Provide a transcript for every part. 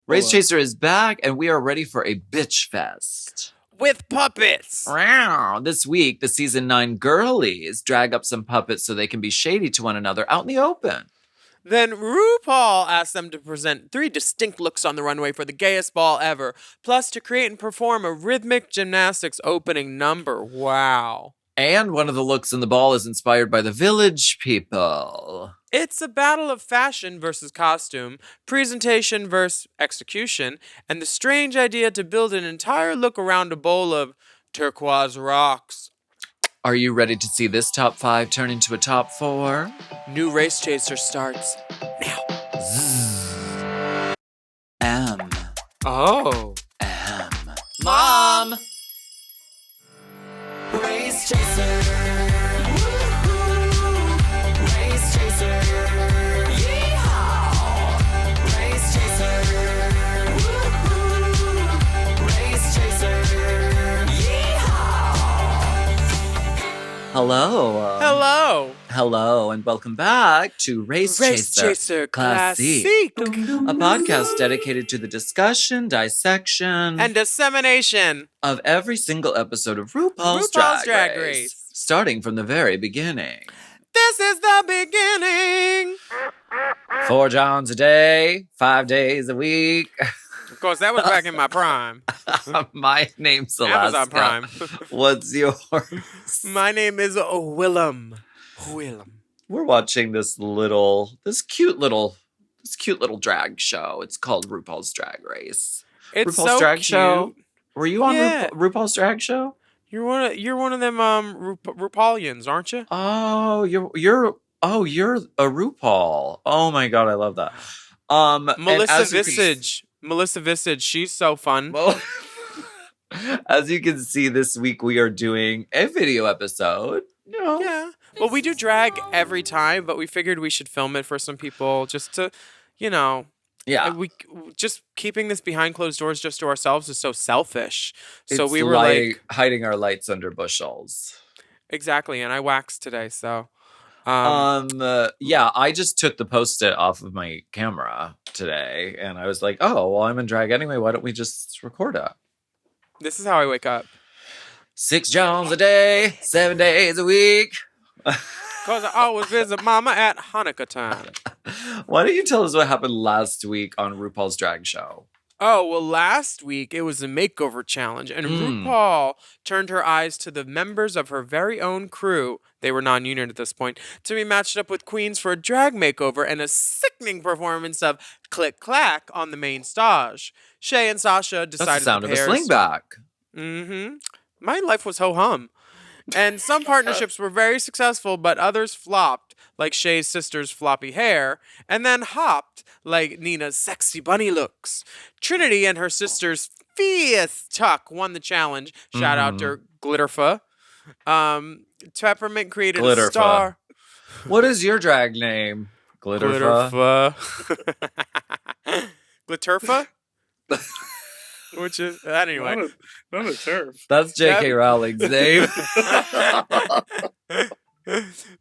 Race Hello. Chaser is back, and we are ready for a bitch fest. With puppets. Wow. This week, the season 9 girlies drag up some puppets so they can be shady to one another out in the open. Then RuPaul asked them to present 3 distinct looks on the runway for the Gayest Ball Ever, plus to create and perform a rhythmic gymnastics opening number. Wow. And one of the looks in the ball is inspired by the Village People. It's a battle of fashion versus costume, presentation versus execution, and the strange idea to build an entire look around a bowl of turquoise rocks. Are you ready to see this top 5 turn into a top 4? New Race Chaser starts now. Zzz. M. Oh. M. Mom! Race Chaser. Woo-hoo. Race Chaser. Yeehaw. Race Chaser. Woo-hoo. Race Chaser. Yeehaw. Hello. Hello. Hello, and welcome back to Race Chaser Classique, a podcast dedicated to the discussion, dissection, And dissemination of every single episode of RuPaul's Drag Race, starting from the very beginning. This is the beginning. 4 Johns a day, 5 days a week. Of course, that was back in my prime. My name's Alaska. Amazon Prime. What's yours? My name is Willam. Willam. We're watching this cute little drag show. It's called RuPaul's Drag Race. It's RuPaul's so Drag cute. Show. Were you on Yeah. RuPaul's Drag Show? You're one of them RuPaulians, aren't you? Oh, you're a RuPaul. Oh my god, I love that. Melissa Visage, she's so fun. Well, as you can see, this week we are doing a video episode. Yeah. Well, we do drag every time, but we figured we should film it for some people just to, Yeah. we just keeping this behind closed doors just to ourselves is so selfish. So It's we were like hiding our lights under bushels. exactly, and I waxed today, so yeah, I just took the Post-it off of my camera today, and I was like, oh, well, I'm in drag anyway. Why don't we just record it? this is how I wake up. 6 Johns a day, 7 days a week. Because I always visit Mama at Hanukkah time. Why don't you tell us what happened last week on RuPaul's Drag Show? Oh, well, last week it was a makeover challenge, and RuPaul turned her eyes to the members of her very own crew. They were non-union at this point, to be matched up with queens for a drag makeover and a sickening performance of Click Clack on the main stage. Shay and Sasha decided That's the sound the of a pairs. slingback. Mm-hmm. My life was ho-hum. And some partnerships were very successful, but others flopped, like Shay's sister's floppy hair, and then hopped, like Nina's sexy bunny looks. Trinity and her sister's fierce tuck won the challenge. Shout out to Glitterfa. Peppermint created a star. What is your drag name? Glitterfa. Glitterfa? Which is, anyway. Not a turf. That's J.K. Rowling's name.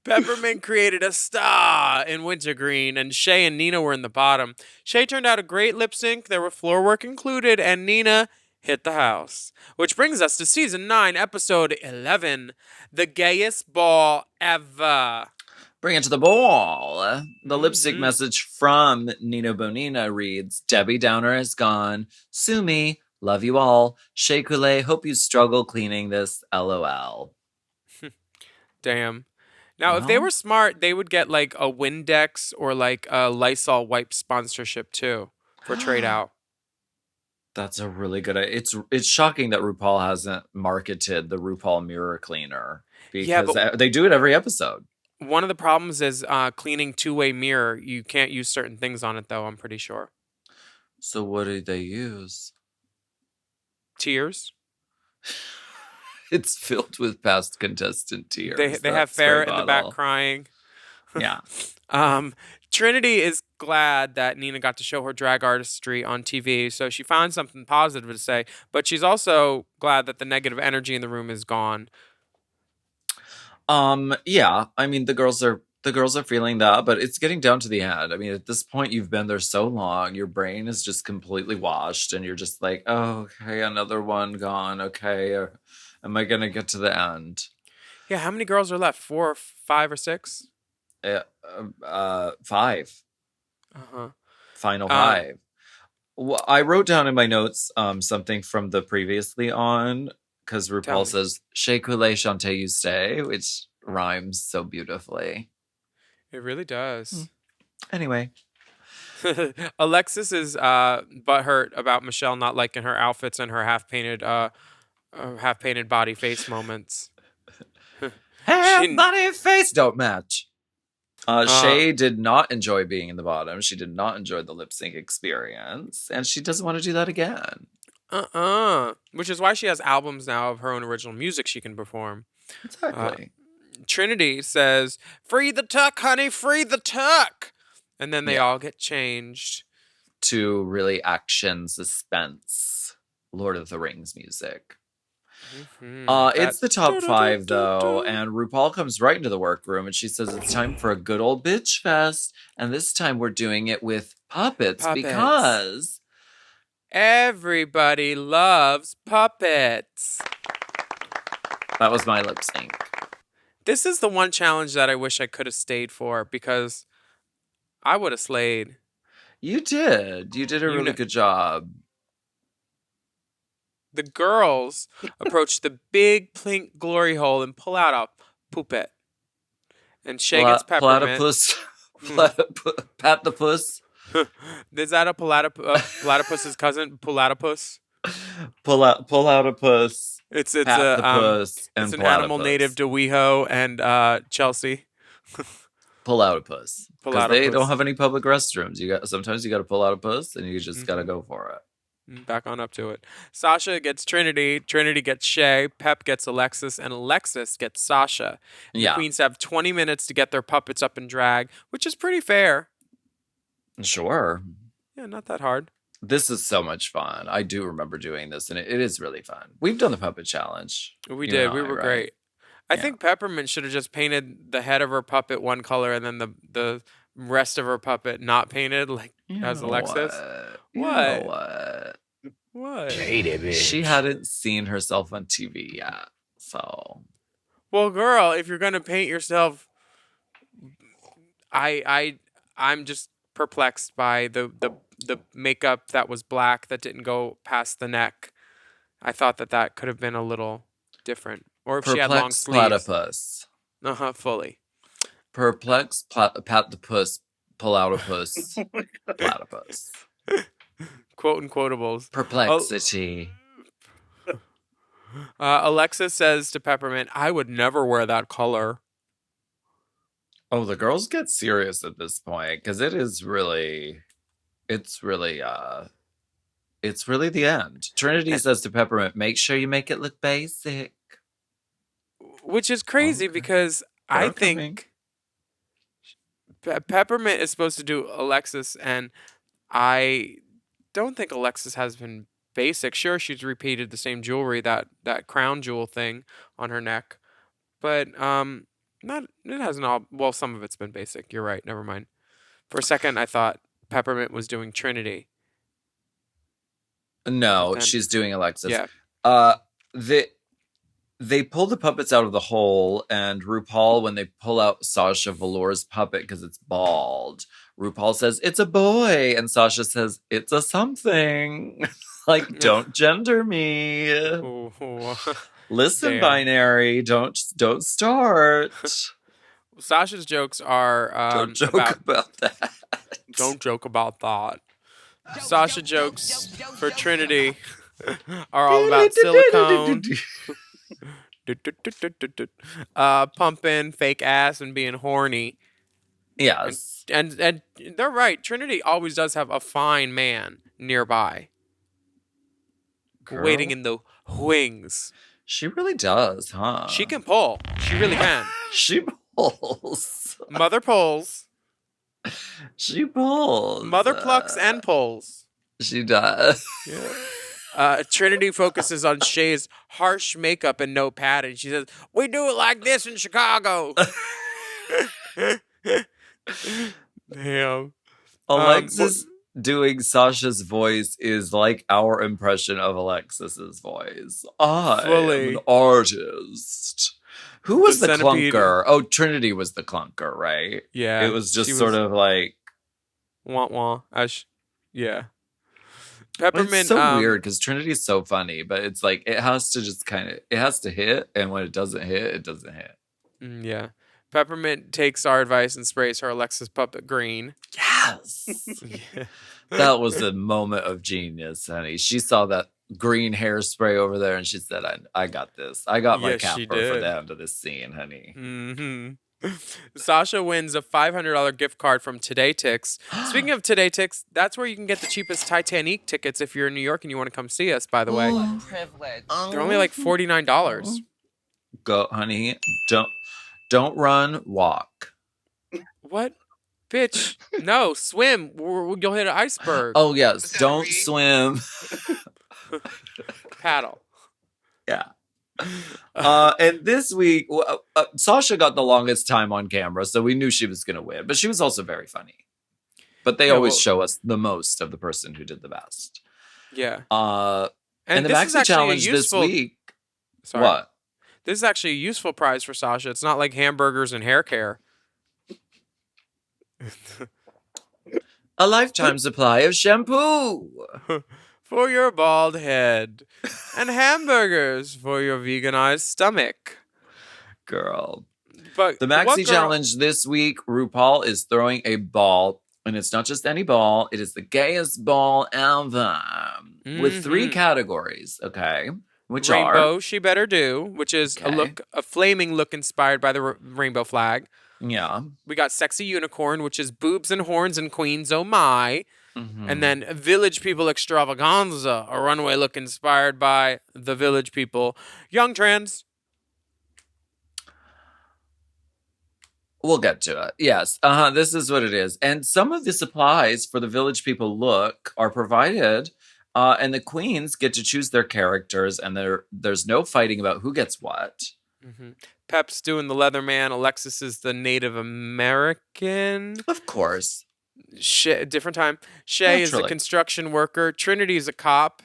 Peppermint created a star in wintergreen, and Shay and Nina were in the bottom. Shay turned out a great lip sync. There were floor work included, and Nina hit the house. Which brings us to season 9, episode 11, The Gayest Ball Ever. Bring it to the ball. The lip sync message from Nina Bonina reads, Debbie Downer is gone. Sue me. Love you all. Shea Coulee, hope you struggle cleaning this. LOL. Damn. Now, if they were smart, they would get like a Windex or like a Lysol wipe sponsorship too for trade out. That's a really good idea. It's shocking that RuPaul hasn't marketed the RuPaul Mirror Cleaner because they do it every episode. One of the problems is cleaning two-way mirror. You can't use certain things on it, though, I'm pretty sure. So what do they use? Tears. It's filled with past contestant tears. They have Farrah in the back crying. Yeah. Trinity is glad that Nina got to show her drag artistry on TV, so she found something positive to say, but she's also glad that the negative energy in the room is gone. Yeah. I mean, the girls are the girls are feeling that, but it's getting down to the end. I mean, at this point, you've been there so long, your brain is just completely washed, and you're just like, oh, okay, another one gone. Okay, or am I gonna get to the end? Yeah, how many girls are left? 4, 5, or 6? Five, Uh-huh. final Uh, five. Well, I wrote down in my notes something from the previously on because Tell RuPaul me. says "Shea Coulee Chante You Stay," which rhymes so beautifully. It really does. Mm. Anyway, Alexis is butthurt about Michelle not liking her outfits and her half painted body face moments. hair, She- body, face don't match. Shay Uh, did not enjoy being in the bottom. She did not enjoy the lip sync experience, and she doesn't want to do that again. Which is why she has albums now of her own original music she can perform. Exactly. Trinity says, "Free the tuck, honey, free the tuck," and then they Yeah. all get changed. To really action, suspense, Lord of the Rings music. It's the top 5 though, and RuPaul comes right into the workroom and she says it's time for a good old bitch fest, and this time we're doing it with puppets. Because everybody loves puppets. that was my lip sync. This is the one challenge that I wish I could have stayed for because I would have slayed. You did a really know- good job. The girls approach the big pink glory hole and pull out a puppet. And Shay gets peppermint. Pat the puss. Is that a platypus's cousin? Platypus? Pull out a puss. It's Pat a the puss and it's an platypus. animal native to WeHo and Chelsea. Pull out a puss. Pull Because out a they puss. don't have any public restrooms. Sometimes you got to pull out a puss, and you just got to Mhm. go for it. Back on up to it. Sasha gets Trinity. Trinity gets Shay. Pep gets Alexis, and Alexis gets Sasha. And Yeah. The queens have 20 minutes to get their puppets up and drag, which is pretty fair. Sure. Yeah, not that hard. This is so much fun. I do remember doing this, and it is really fun. We've done the puppet challenge. We You did. and We I, were right? great. I Yeah. think Peppermint should have just painted the head of her puppet one color and then the rest of her puppet not painted, like You as know Alexis. You What? know what? What? She hadn't seen herself on TV yet, so Well, girl, if you're gonna paint yourself, I'm just perplexed by the makeup that was black that didn't go past the neck. I thought that could have been a little different, or if she had long perplex sleeves. platypus. Fully. Perplex pat the puss. Pull out a puss. Platypus. Quote and quotables. Perplexity. Alexa says to Peppermint, "I would never wear that color." Oh, the girls get serious at this point because it's really the end. Trinity says to Peppermint, "Make sure you make it look basic." Which is crazy Okay. because I They're coming. think Peppermint is supposed to do Alexis, and I don't think Alexis has been basic. Sure, she's repeated the same jewelry, that crown jewel thing on her neck, but not it hasn't all. Well, some of it's been basic. You're right. Never mind. For a second, I thought Peppermint was doing Trinity. No, then- she's doing Alexis. Yeah. They pull the puppets out of the hole, and RuPaul, when they pull out Sasha Velour's puppet because it's bald, RuPaul says, "It's a boy," and Sasha says, "It's a something." Like, don't gender me. Ooh. Listen, Damn. binary, don't start. Sasha's jokes are Don't joke about that. Don't joke about that. Sasha jokes for Trinity are all about silicone, pumping fake ass and being horny. Yes. And they're right. Trinity always does have a fine man nearby, waiting Girl. in the wings. She really does, huh? She can pull. She really can. She pulls. Mother pulls. She pulls. Mother plucks and pulls. She does. Trinity focuses on Shay's harsh makeup and no padding. She says, "We do it like this in Chicago." Damn. Alexis doing Sasha's voice is like our impression of Alexis's voice. I am Fully. an artist. Who was the centipede. clunker? Oh, Trinity was the clunker, right? Yeah. It was just she sort of like... wah wah. Yeah. But Peppermint. it's so weird because Trinity's so funny, but it's like it has to just kind of... It has to hit, and when it doesn't hit, it doesn't hit. Yeah. Peppermint takes our advice and sprays her Alexis puppet green. Yes! Yeah. That was a moment of genius, honey. She saw that green hairspray over there and she said, I got this. I got my Yes, she capper for did. the end of this scene, honey. Mm-hmm. Sasha wins a $500 gift card from Today Tix. Speaking of Today Tix, that's where you can get the cheapest Titanic tickets if you're in New York and you want to come see us, by the way. Privilege. They're only like $49. Go, honey. Don't run, walk. What? Bitch, no, swim. You'll hit an iceberg. Oh, yes. Was that Don't read? swim. Paddle. Yeah. And this week, Sasha got the longest time on camera, so we knew she was going to win. But she was also very funny. But they Yeah, always well- show us the most of the person who did the best. Yeah. And the this is Maxi actually a challenge useful- this week. Sorry. What? This is actually a useful prize for Sasha. It's not like hamburgers and hair care. A lifetime supply of shampoo. For your bald head. And hamburgers for your veganized stomach. Girl. But The what Maxi girl- challenge this week, RuPaul is throwing a ball, and it's not just any ball, it is the Gayest Ball Ever, with 3 Mhm. categories, okay? Which Rainbow, She Better Do, which is Okay. a flaming look inspired by the rainbow flag. are, yeah. We got Sexy Unicorn, which is boobs and horns and queens, oh my. Mhm. And then Village People Extravaganza, a runway look inspired by the Village People. Young Trans. We'll get to it. Yes. This is what it is. And some of the supplies for the Village People look are provided, and the queens get to choose their characters, and there's no fighting about who gets what. Mm-hmm. Pep's doing the Leatherman. Alexis is the Native American. Of course. Different time. Shay is the Naturally. construction worker. Trinity is a cop.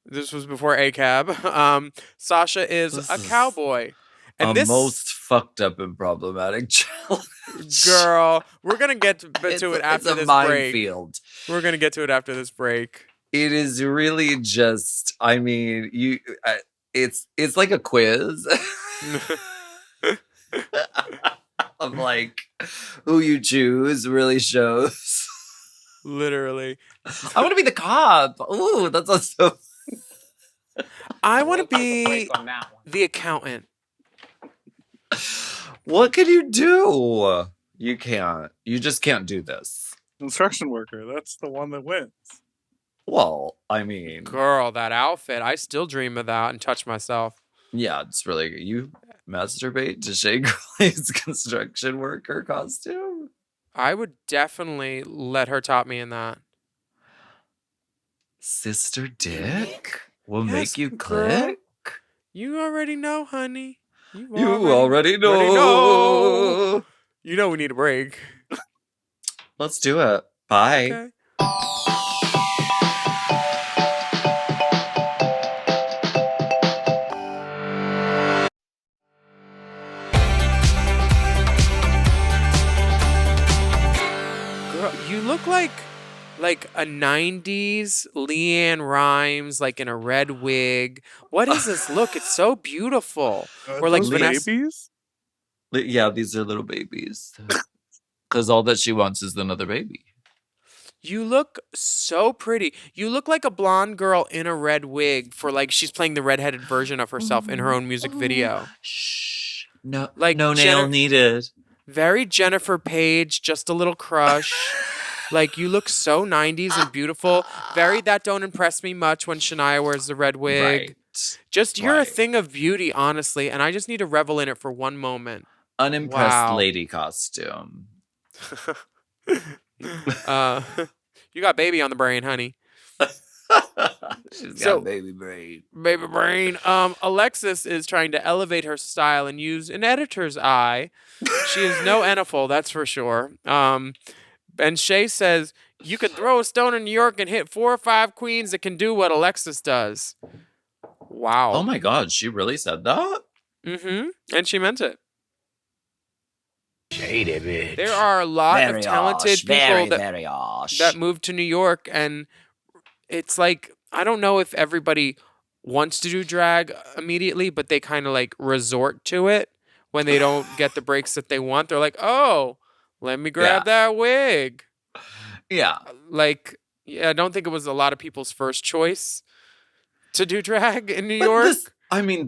This was before ACAB. Sasha is This a is cowboy. And A this most fucked up and problematic challenge. girl, we're gonna get to It's it a- after it's a this break. minefield. We're gonna get to it after this break. It is really just. I mean, it's like a quiz. Of like who you choose really shows. Literally. I want to be the cop. Ooh, that's also. I want to be Break on that one. the accountant. What can you do? You can't. You just can't do this. Construction worker. That's the one that wins. Well, I mean, Girl, that outfit. I still dream of that and touch myself. yeah, it's really you masturbate to Shea Clay's construction worker costume. I would definitely let her top me in that. Sister Dick will Yes, make you girl. click. You already know, honey. You already know. know. You know we need a break. Let's do it. Bye. Okay. Girl, you look like a 90s Leanne Rhymes, like in a red wig. What is this look? It's so beautiful. Or like those Vanessa- babies. Yeah, these are little babies. Because all that she wants is another baby. You look so pretty. You look like a blonde girl in a red wig for like she's playing the redheaded version of herself in her own music video. Shh. No, Like no nail Jenna- needed. Very Jennifer Page, just a little crush. Like you look so 90s and beautiful. Very That Don't Impress Me Much when Shania wears the red wig. Right. Just you're a Right. thing of beauty, honestly, and I just need to revel in it for one moment. Unimpressed Wow. lady costume. You got baby on the brain, honey. She's So- got baby brain. Baby brain. Alexis is trying to elevate her style and use an editor's eye. She is no NFL, that's for sure. And Shay says, you could throw a stone in New York and hit 4 or 5 queens that can do what Alexis does. Wow. Oh my God, she really said that? Mm-hmm. And she meant it. Shady bitch. There are a lot of talented people very harsh. that moved to New York, and it's like, I don't know if everybody wants to do drag immediately, but they kind of like resort to it when they don't get the breaks that they want. They're like, oh, let me grab that wig. Yeah. Like, yeah, I don't think it was a lot of people's first choice to do drag in New But York.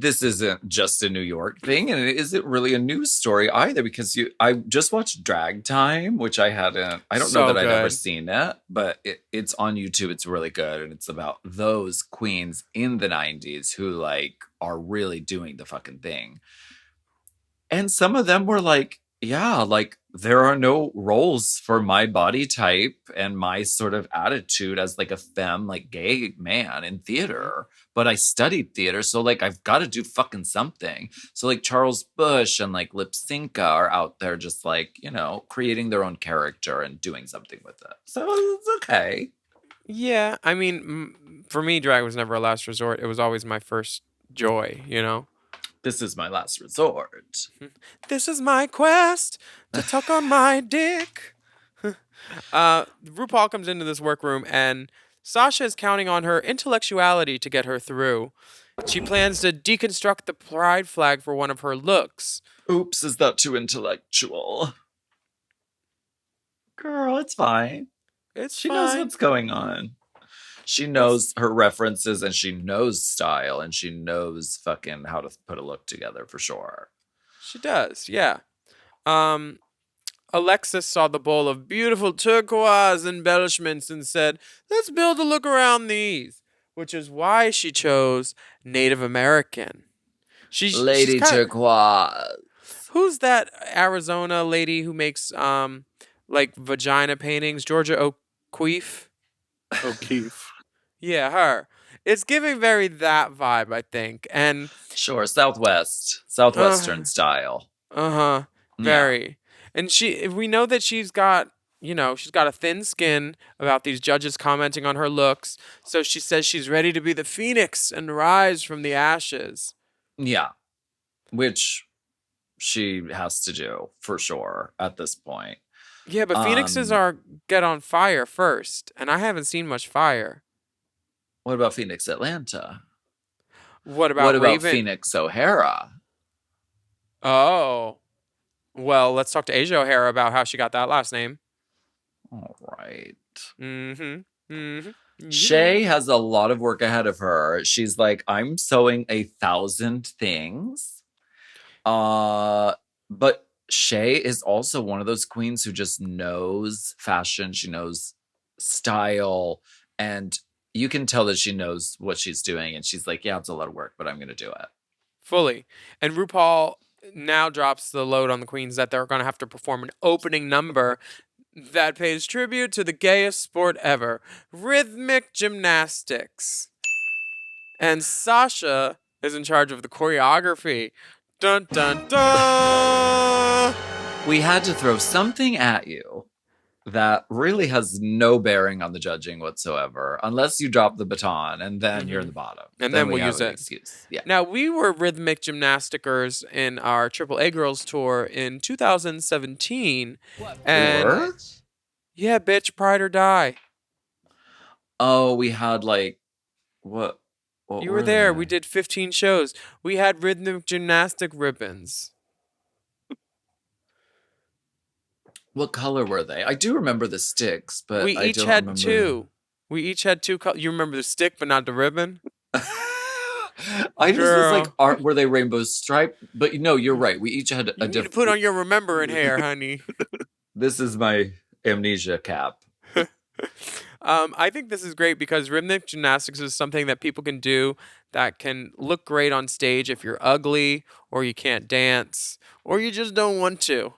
this isn't just a New York thing, and it isn't really a news story either, because I just watched Drag Time, which I don't So know that I've ever good. seen it, but it's on YouTube. It's really good, and it's about those queens in the 90s who like are really doing the fucking thing. And some of them were like, yeah, like there are no roles for my body type and my sort of attitude as like a femme, like gay man in theater. But I studied theater, so like I've got to do fucking something. So like Charles Bush and like Lip Synca are out there just like, creating their own character and doing something with it. So it's okay. Yeah, I mean, for me, drag was never a last resort. It was always my first joy, This is my last resort. This is my quest to tuck on my dick. RuPaul comes into this workroom, and Sasha is counting on her intellectuality to get her through. She plans to deconstruct the pride flag for one of her looks. Oops, is that too intellectual? Girl, it's fine. She knows what's going on. She knows her references, and she knows style, and she knows fucking how to put a look together for sure. She does, yeah. Alexis saw the bowl of beautiful turquoise embellishments and said, let's build a look around these, which is why she chose Native American. Lady Turquoise. Who's that Arizona lady who makes like vagina paintings? Georgia O'Keeffe? O'Keefe. Yeah, her. It's giving very that vibe, I think. And Sure, Southwestern style. uh-huh. Very. And we know that she's got a thin skin about these judges commenting on her looks. So she says she's ready to be the phoenix and rise from the ashes. Yeah. Which she has to do for sure at this point. Yeah, but phoenixes get on fire first, and I haven't seen much fire. What about Phoenix Atlanta? What about What about Raven? Phoenix O'Hara? Oh. Well, let's talk to Asia O'Hara about how she got that last name. All right. Mm-hmm. Mm-hmm. Shay has a lot of work ahead of her. She's like, I'm sewing 1,000 things. But Shay is also one of those queens who just knows fashion. She knows style. And you can tell that she knows what she's doing. And she's like, yeah, it's a lot of work, but I'm going to do it. Fully. And RuPaul now drops the load on the queens that they're going to have to perform an opening number that pays tribute to the gayest sport ever, rhythmic gymnastics. And Sasha is in charge of the choreography. Dun, dun, dun! We had to throw something at you that really has no bearing on the judging whatsoever, unless you drop the baton, and then you're in the bottom. And then we'll we have use an it. Excuse. Yeah. Now, we were rhythmic gymnasticers in our AAA Girls tour in 2017. And Or? yeah, bitch, pride or die. Oh, we had like what You were there. We did 15 shows. We had rhythmic gymnastic ribbons. What color were they? I do remember the sticks, but We I each don't had remember. two. We each had two colors. You remember the stick, but not the ribbon? I just was like, Girl. were they rainbow striped? But no, you're right. We each had You a need to different. put on your remembering hair, honey. This is my amnesia cap. I think this is great because rhythmic gymnastics is something that people can do that can look great on stage if you're ugly or you can't dance or you just don't want to.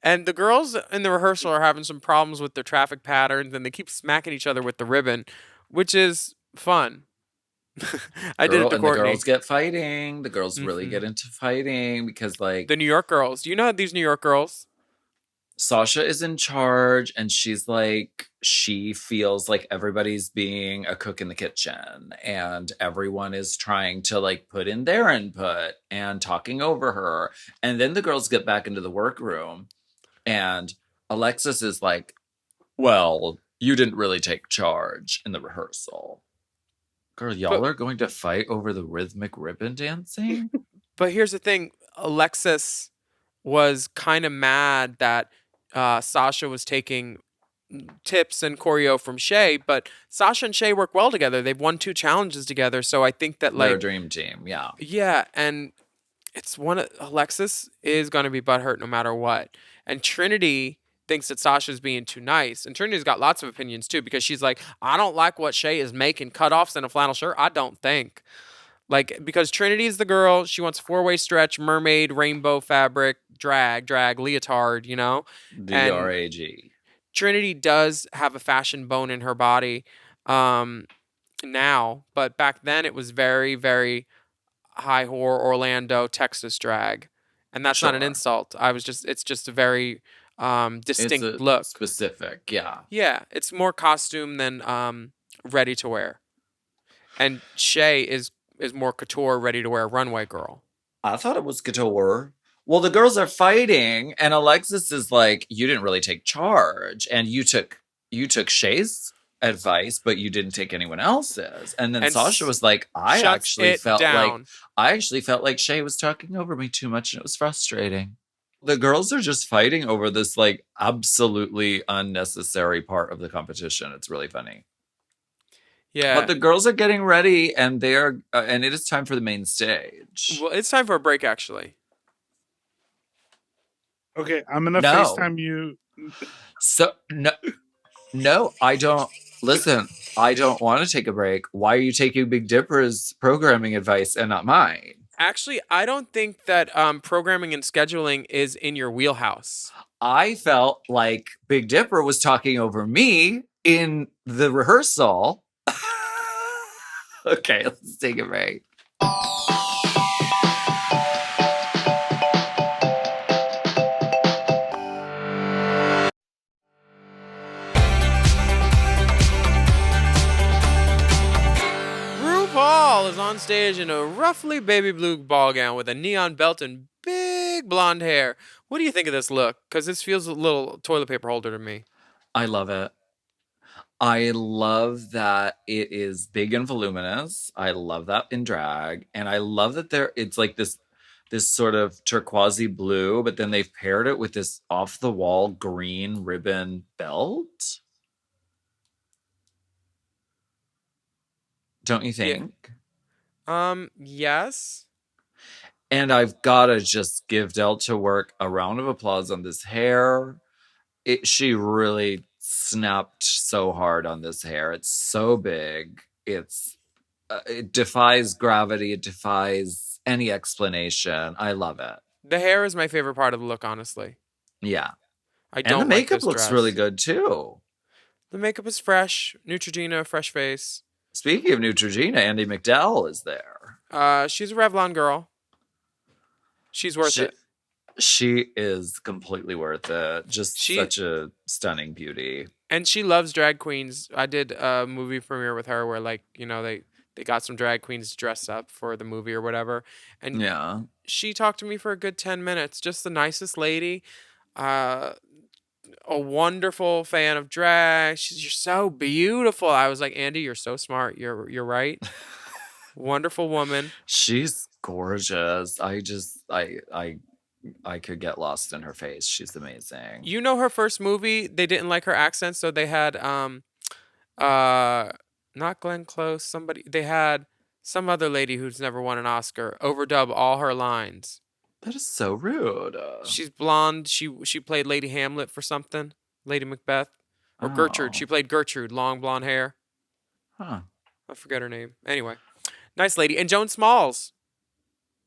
And the girls in the rehearsal are having some problems with their traffic patterns and they keep smacking each other with the ribbon, which is fun. I did it to And Courtney. the girls get fighting. The girls really Mhm. get into fighting because, like, The New York girls. Do you know these New York girls? Sasha is in charge and she's like, she feels like everybody's being a cook in the kitchen and everyone is trying to like put in their input and talking over her. And then the girls get back into the workroom and Alexis is like, well, you didn't really take charge in the rehearsal. Girl, y'all are going to fight over the rhythmic ribbon dancing? But here's the thing. Alexis was kind of mad that Sasha was taking tips and choreo from Shay, but Sasha and Shay work well together. They've won 2 challenges together, so I think that They're a like dream team, yeah. yeah, and it's one of Alexis is going to be butthurt no matter what. And Trinity thinks that Sasha's being too nice. And Trinity's got lots of opinions too because she's like, I don't like what Shay is making cutoffs in a flannel shirt. I don't think. Like, because Trinity's the girl, she wants 4-way stretch, mermaid, rainbow fabric, drag, leotard, you know? DRAG. Trinity does have a fashion bone in her body now, but back then it was very, very high whore Orlando, Texas drag. And that's not an Sure. insult. It's just a very distinct It's a look. specific, yeah. Yeah, it's more costume than ready to wear. And Shay is more couture, ready to wear runway girl. I thought it was couture. Well, the girls are fighting, and Alexis is like, "You didn't really take charge, and you took Shay's advice, but you didn't take anyone else's." And then And Sasha was like, "I shuts actually it felt down. like Shay was talking over me too much, and it was frustrating." The girls are just fighting over this like absolutely unnecessary part of the competition. It's really funny. Yeah. But the girls are getting ready, and and it is time for the main stage. Well, it's time for a break, actually. Okay, I'm gonna No. FaceTime you. So no, I don't. Listen, I don't want to take a break. Why are you taking Big Dipper's programming advice and not mine? Actually, I don't think that programming and scheduling is in your wheelhouse. I felt like Big Dipper was talking over me in the rehearsal. Okay, let's take a break. RuPaul is on stage in a roughly baby blue ball gown with a neon belt and big blonde hair. What do you think of this look? Because this feels a little toilet paper holder to me. I love it. I love that it is big and voluminous. I love that in drag. And I love that it's like this sort of turquoisey blue, but then they've paired it with this off the wall green ribbon belt. Don't you think? Yes. And I've got to just give Delta Work a round of applause on this hair. She really snapped so hard on this hair. It's so big. It defies gravity. It defies any explanation. I love it. The hair is my favorite part of the look, honestly. Yeah. I don't And the like makeup this looks dress. really good too. The makeup is fresh. Neutrogena, fresh face. Speaking of Neutrogena, Andy McDowell is there. She's a Revlon girl. She's worth it. She is completely worth it. Just She- such a stunning beauty. And she loves drag queens. I did a movie premiere with her where, like, you know, they got some drag queens dressed up for the movie or whatever. And Yeah. she talked to me for a good 10 minutes. Just the nicest lady. A wonderful fan of drag. You're so beautiful. I was like, Andy, you're so smart. You're right. Wonderful woman. She's gorgeous. I could get lost in her face. She's amazing. You know her first movie, they didn't like her accent, so they had not Glenn Close, they had some other lady who's never won an Oscar overdub all her lines. That is so rude. She's blonde. She played Lady Hamlet for something. Lady Macbeth. Or Gertrude. Oh. She played Gertrude, long blonde hair. Huh. I forget her name. Anyway. Nice lady. And Joan Smalls.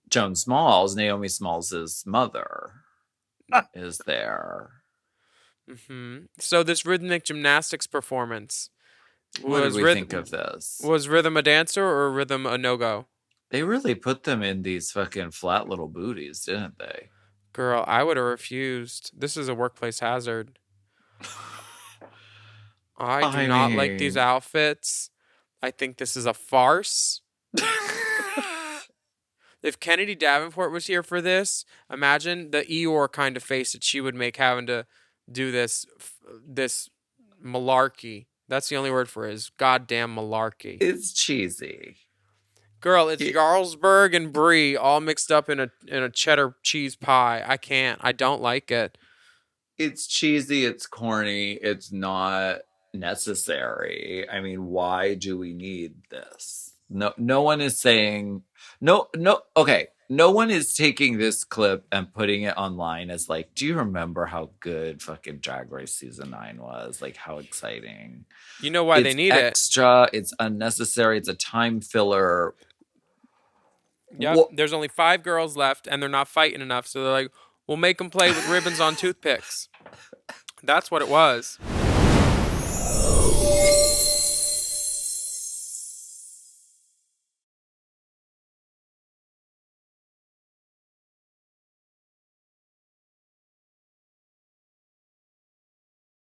Joan Smalls, Naomi Smalls' mother, is there. So this rhythmic gymnastics performance, What did we Rhyth- think of this? Was Rhythm a dancer or Rhythm a no-go? They really put them in these fucking flat little booties, didn't they? Girl, I would have refused. This is a workplace hazard. I do not like these mean- outfits. I think this is a farce. If Kennedy Davenport was here for this, imagine the Eeyore kind of face that she would make having to do this malarkey. That's the only word for it, is goddamn malarkey. It's cheesy. Girl, it's Yeah. Jarlsberg and Brie all mixed up in a cheddar cheese pie. I can't. I don't like it. It's cheesy, it's corny, it's not necessary. I mean, why do we need this? No one is saying okay. No one is taking this clip and putting it online as like, do you remember how good fucking Drag Race season 9 was? Like how exciting. You know why they It's need it? extra, it's unnecessary, it's a time filler. Yep. Wha- There's only 5 girls left, and they're not fighting enough, so they're like, we'll make them play with ribbons on toothpicks. That's what it was.